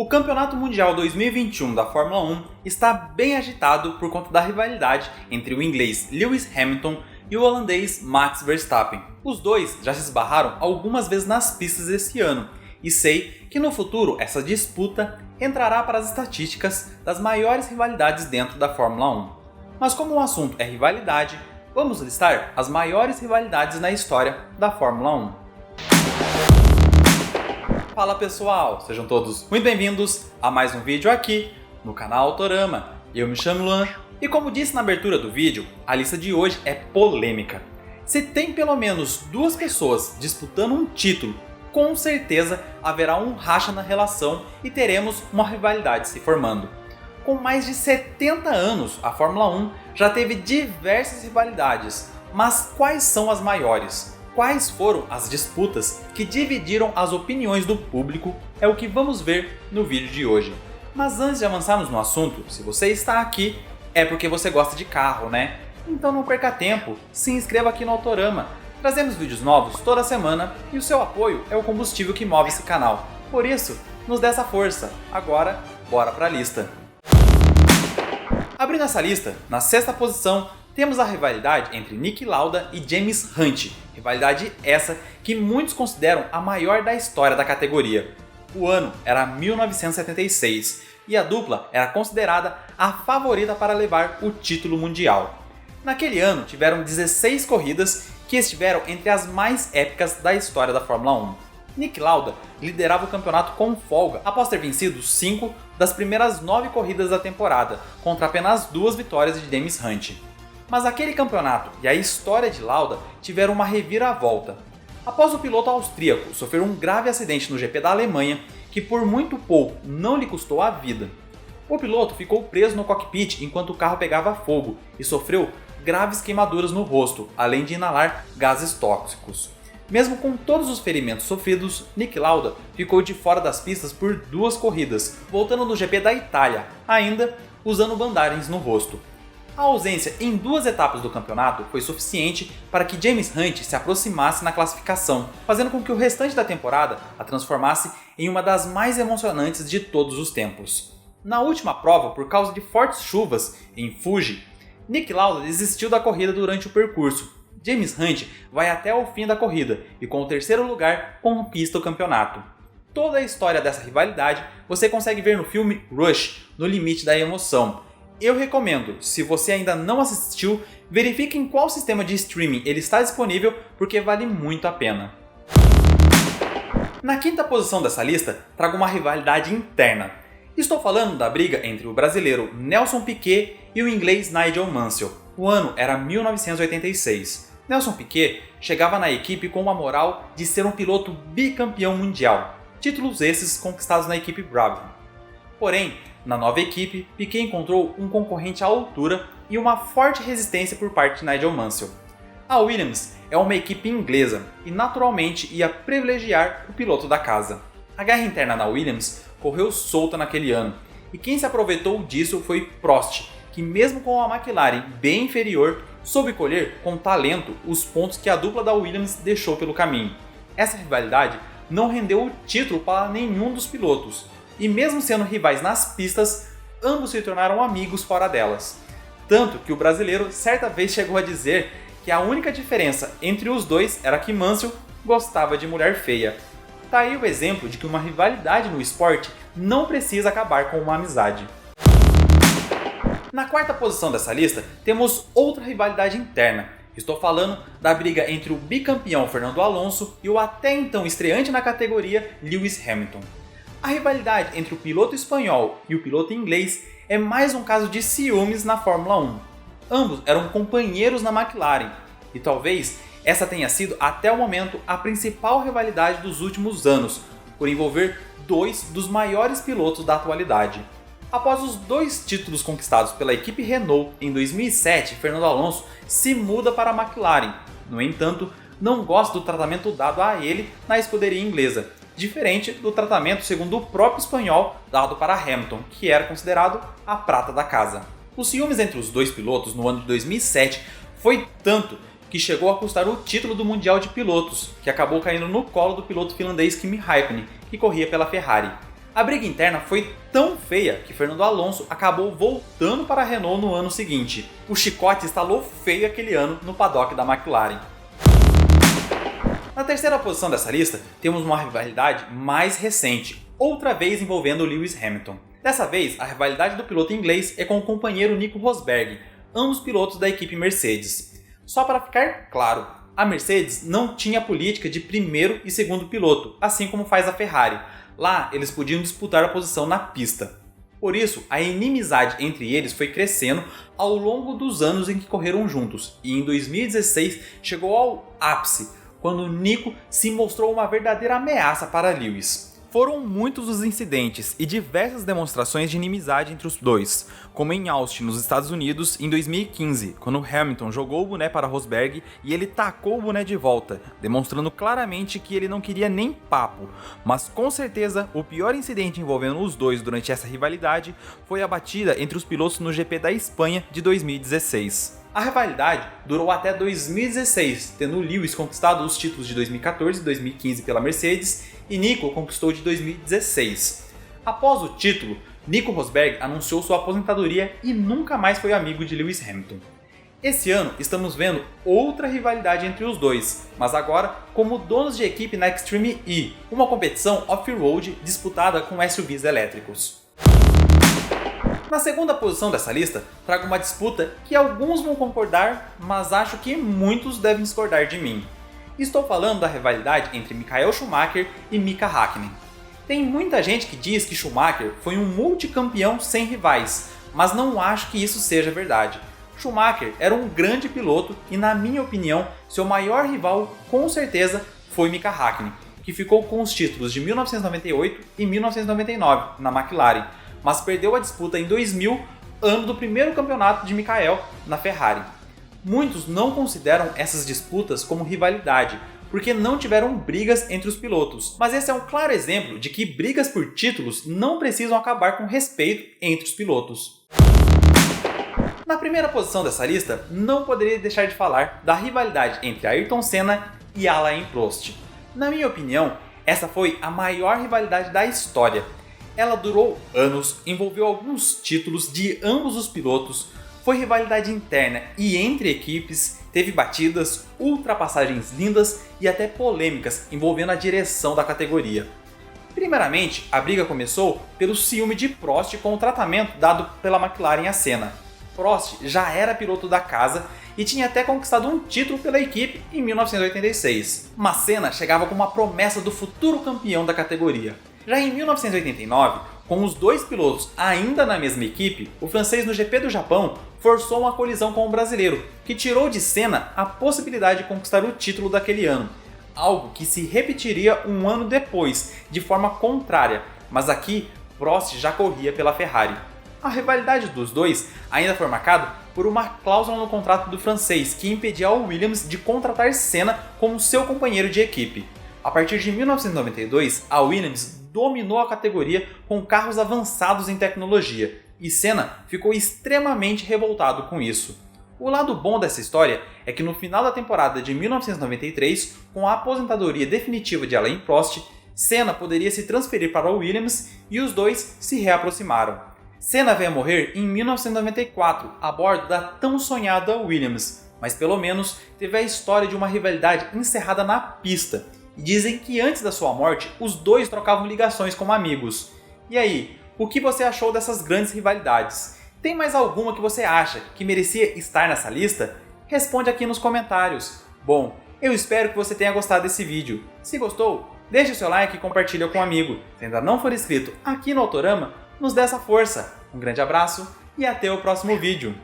O Campeonato Mundial 2021 da Fórmula 1 está bem agitado por conta da rivalidade entre o inglês Lewis Hamilton e o holandês Max Verstappen. Os dois já se esbarraram algumas vezes nas pistas esse ano, e sei que no futuro essa disputa entrará para as estatísticas das maiores rivalidades dentro da Fórmula 1. Mas como o assunto é rivalidade, vamos listar as maiores rivalidades na história da Fórmula 1. Fala pessoal, sejam todos muito bem-vindos a mais um vídeo aqui no canal Autorama. Eu me chamo Luan e como disse na abertura do vídeo, a lista de hoje é polêmica. Se tem pelo menos duas pessoas disputando um título, com certeza haverá um racha na relação e teremos uma rivalidade se formando. Com mais de 70 anos, a Fórmula 1 já teve diversas rivalidades, mas quais são as maiores? Quais foram as disputas que dividiram as opiniões do público é o que vamos ver no vídeo de hoje. Mas antes de avançarmos no assunto, se você está aqui é porque você gosta de carro, né? Então não perca tempo, se inscreva aqui no Autorama. Trazemos vídeos novos toda semana e o seu apoio é o combustível que move esse canal. Por isso, nos dê essa força. Agora, bora para a lista. Abrindo essa lista, na sexta posição, temos a rivalidade entre Niki Lauda e James Hunt. Rivalidade essa que muitos consideram a maior da história da categoria. O ano era 1976 e a dupla era considerada a favorita para levar o título mundial. Naquele ano tiveram 16 corridas que estiveram entre as mais épicas da história da Fórmula 1. Niki Lauda liderava o campeonato com folga após ter vencido 5 das primeiras 9 corridas da temporada, contra apenas 2 vitórias de James Hunt. Mas aquele campeonato e a história de Lauda tiveram uma reviravolta. Após o piloto austríaco sofrer um grave acidente no GP da Alemanha, que por muito pouco não lhe custou a vida. O piloto ficou preso no cockpit enquanto o carro pegava fogo e sofreu graves queimaduras no rosto, além de inalar gases tóxicos. Mesmo com todos os ferimentos sofridos, Niki Lauda ficou de fora das pistas por 2 corridas, voltando no GP da Itália, ainda usando bandagens no rosto. A ausência em 2 etapas do campeonato foi suficiente para que James Hunt se aproximasse na classificação, fazendo com que o restante da temporada a transformasse em uma das mais emocionantes de todos os tempos. Na última prova, por causa de fortes chuvas em Fuji, Niki Lauda desistiu da corrida durante o percurso. James Hunt vai até o fim da corrida e com o 3º lugar conquista o campeonato. Toda a história dessa rivalidade você consegue ver no filme Rush, No Limite da Emoção. Eu recomendo, se você ainda não assistiu, verifique em qual sistema de streaming ele está disponível porque vale muito a pena. Na quinta posição dessa lista, trago uma rivalidade interna. Estou falando da briga entre o brasileiro Nelson Piquet e o inglês Nigel Mansell. O ano era 1986. Nelson Piquet chegava na equipe com uma moral de ser um piloto bicampeão mundial, títulos esses conquistados na equipe Brabham. Porém, na nova equipe, Piquet encontrou um concorrente à altura e uma forte resistência por parte de Nigel Mansell. A Williams é uma equipe inglesa e naturalmente ia privilegiar o piloto da casa. A guerra interna na Williams correu solta naquele ano, e quem se aproveitou disso foi Prost, que mesmo com a McLaren bem inferior, soube colher com talento os pontos que a dupla da Williams deixou pelo caminho. Essa rivalidade não rendeu o título para nenhum dos pilotos, e mesmo sendo rivais nas pistas, ambos se tornaram amigos fora delas. Tanto que o brasileiro certa vez chegou a dizer que a única diferença entre os dois era que Mansell gostava de mulher feia. Tá aí o exemplo de que uma rivalidade no esporte não precisa acabar com uma amizade. Na quarta posição dessa lista, temos outra rivalidade interna. Estou falando da briga entre o bicampeão Fernando Alonso e o até então estreante na categoria Lewis Hamilton. A rivalidade entre o piloto espanhol e o piloto inglês é mais um caso de ciúmes na Fórmula 1. Ambos eram companheiros na McLaren, e talvez essa tenha sido até o momento a principal rivalidade dos últimos anos, por envolver 2 dos maiores pilotos da atualidade. Após os 2 títulos conquistados pela equipe Renault em 2007, Fernando Alonso se muda para a McLaren. No entanto, não gosta do tratamento dado a ele na escuderia inglesa, diferente do tratamento, segundo o próprio espanhol, dado para Hamilton, que era considerado a prata da casa. Os ciúmes entre os 2 pilotos no ano de 2007 foi tanto que chegou a custar o título do Mundial de Pilotos, que acabou caindo no colo do piloto finlandês Kimi Räikkönen, que corria pela Ferrari. A briga interna foi tão feia que Fernando Alonso acabou voltando para a Renault no ano seguinte. O chicote estalou feio aquele ano no paddock da McLaren. Na terceira posição dessa lista, temos uma rivalidade mais recente, outra vez envolvendo Lewis Hamilton. Dessa vez, a rivalidade do piloto inglês é com o companheiro Nico Rosberg, ambos pilotos da equipe Mercedes. Só para ficar claro, a Mercedes não tinha política de primeiro e segundo piloto, assim como faz a Ferrari. Lá, eles podiam disputar a posição na pista. Por isso, a inimizade entre eles foi crescendo ao longo dos anos em que correram juntos, e em 2016 chegou ao ápice, quando Nico se mostrou uma verdadeira ameaça para Lewis. Foram muitos os incidentes e diversas demonstrações de inimizade entre os dois, como em Austin, nos Estados Unidos, em 2015, quando Hamilton jogou o boné para Rosberg e ele tacou o boné de volta, demonstrando claramente que ele não queria nem papo. Mas com certeza, o pior incidente envolvendo os dois durante essa rivalidade foi a batida entre os pilotos no GP da Espanha de 2016. A rivalidade durou até 2016, tendo Lewis conquistado os títulos de 2014 e 2015 pela Mercedes e Nico conquistou de 2016. Após o título, Nico Rosberg anunciou sua aposentadoria e nunca mais foi amigo de Lewis Hamilton. Esse ano estamos vendo outra rivalidade entre os dois, mas agora como donos de equipe na Extreme E, uma competição off-road disputada com SUVs elétricos. Na segunda posição dessa lista, trago uma disputa que alguns vão concordar, mas acho que muitos devem discordar de mim. Estou falando da rivalidade entre Michael Schumacher e Mika Häkkinen. Tem muita gente que diz que Schumacher foi um multicampeão sem rivais, mas não acho que isso seja verdade. Schumacher era um grande piloto e, na minha opinião, seu maior rival com certeza foi Mika Häkkinen, que ficou com os títulos de 1998 e 1999 na McLaren, mas perdeu a disputa em 2000, ano do primeiro campeonato de Michael na Ferrari. Muitos não consideram essas disputas como rivalidade, porque não tiveram brigas entre os pilotos, mas esse é um claro exemplo de que brigas por títulos não precisam acabar com respeito entre os pilotos. Na primeira posição dessa lista, não poderia deixar de falar da rivalidade entre Ayrton Senna e Alain Prost. Na minha opinião, essa foi a maior rivalidade da história. Ela durou anos, envolveu alguns títulos de ambos os pilotos, foi rivalidade interna e entre equipes, teve batidas, ultrapassagens lindas e até polêmicas envolvendo a direção da categoria. Primeiramente, a briga começou pelo ciúme de Prost com o tratamento dado pela McLaren a Senna. Prost já era piloto da casa e tinha até conquistado um título pela equipe em 1986, mas Senna chegava com uma promessa do futuro campeão da categoria. Já em 1989, com os dois pilotos ainda na mesma equipe, o francês no GP do Japão forçou uma colisão com o brasileiro, que tirou de Senna a possibilidade de conquistar o título daquele ano, algo que se repetiria um ano depois, de forma contrária, mas aqui Prost já corria pela Ferrari. A rivalidade dos dois ainda foi marcada por uma cláusula no contrato do francês que impedia ao Williams de contratar Senna como seu companheiro de equipe. A partir de 1992, a Williams dominou a categoria com carros avançados em tecnologia, e Senna ficou extremamente revoltado com isso. O lado bom dessa história é que no final da temporada de 1993, com a aposentadoria definitiva de Alain Prost, Senna poderia se transferir para a Williams e os dois se reaproximaram. Senna veio a morrer em 1994, a bordo da tão sonhada Williams, mas pelo menos teve a história de uma rivalidade encerrada na pista. E dizem que antes da sua morte, os dois trocavam ligações como amigos. E aí, o que você achou dessas grandes rivalidades? Tem mais alguma que você acha que merecia estar nessa lista? Responde aqui nos comentários. Bom, eu espero que você tenha gostado desse vídeo. Se gostou, deixe o seu like e compartilha com um amigo. Se ainda não for inscrito aqui no Autorama, nos dê essa força. Um grande abraço e até o próximo vídeo.